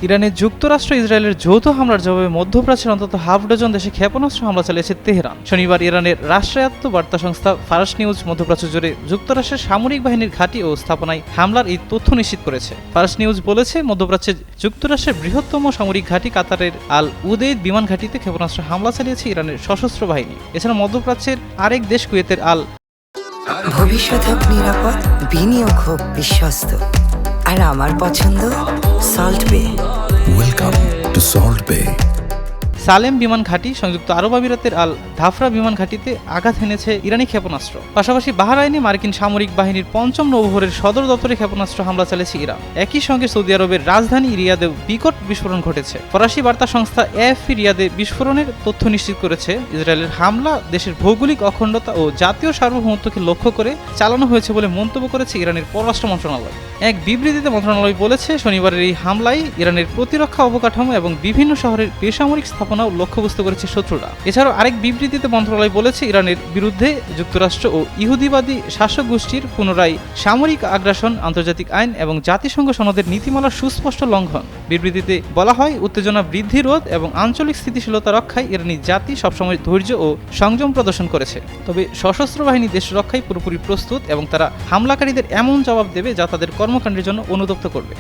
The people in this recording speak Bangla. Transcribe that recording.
ইরানের যুক্তরাষ্ট্র ইসরায়েলের যৌথ হামলার জবাবে মধ্যপ্রাচ্যের অন্তত হাফ ডজন দেশে ক্ষেপণাস্ত্র হামলা চালিয়েছে তেহরান। শনিবার ইরানের রাষ্ট্রায়ত্ত বার্তা সংস্থা ফারাস নিউজ মধ্যপ্রাচ্য জুড়ে যুক্তরাষ্ট্রের সামরিক বাহিনীর ঘাঁটি ও স্থাপনায় হামলার এই তথ্য নিশ্চিত করেছে। ফারাস নিউজ বলেছে, মধ্যপ্রাচ্যে যুক্তরাষ্ট্রের বৃহত্তম সামরিক ঘাঁটি কাতারের আল উদেইদ বিমান ঘাঁটিতে ক্ষেপণাস্ত্র হামলা চালিয়েছে ইরানের সশস্ত্র বাহিনী। এছাড়া মধ্যপ্রাচ্যের আরেক দেশ কুয়েতের আল ভবিষ্যৎ হোক নিরাপদ, বিনিয়োগ হোক বিশ্বস্ত, আর আমার পছন্দ সল্ট বে। ওয়েলকাম টু সল্ট বে। সালেম বিমান ঘাঁটি সংযুক্ত আরব আমিরাতের আল ধাফরা বিমান ঘাঁটিতে আঘাত এনেছে ইরানি ক্ষেপণাস্ত্র। পাশাপাশি বাহরাইনে মার্কিন সামরিক বাহিনীর ৫ম নৌবহরের সদর দপ্তরে ক্ষেপণাস্ত্র হামলা চালিয়েছে ইরান। একই সঙ্গে সৌদি আরবের রাজধানী রিয়াদেও বিকট বিস্ফোরণ ঘটেছে। ফরাসি বার্তা সংস্থা এএফপি রিয়াদে বিস্ফোরণের তথ্য নিশ্চিত করেছে। ইসরায়েলের হামলা দেশের ভৌগোলিক অখণ্ডতা ও জাতীয় সার্বভৌমত্বকে লক্ষ্য করে চালানো হয়েছে বলে মন্তব্য করেছে ইরানের পররাষ্ট্র মন্ত্রণালয়। এক বিবৃতিতে মন্ত্রণালয় বলেছে, শনিবারের এই হামলায় ইরানের প্রতিরক্ষা অবকাঠামো এবং বিভিন্ন শহরের বেসামরিক স্থাপনাও লক্ষ্যবস্তু করেছে শত্রুরা। এছাড়াও আরেক বিবৃতিতে মন্ত্রণালয় বলেছে, ইরানের বিরুদ্ধে যুক্তরাষ্ট্র ও ইহুদিবাদী শাসক গোষ্ঠীর পুনরায় সামরিক আগ্রাসন আন্তর্জাতিক আইন এবং জাতিসংঘ সনদের নীতিমালার সুস্পষ্ট লঙ্ঘন। বিবৃতিতে বলা হয়, উত্তেজনা বৃদ্ধি রোধ এবং আঞ্চলিক স্থিতিশীলতা রক্ষায় ইরানি জাতি সবসময় ধৈর্য ও সংযম প্রদর্শন করেছে। তবে সশস্ত্র বাহিনী দেশ রক্ষায় পুরোপুরি প্রস্তুত এবং তারা হামলাকারীদের এমন জবাব দেবে যা তাদের কর্মকাণ্ডের জন্য অনুতপ্ত করবে।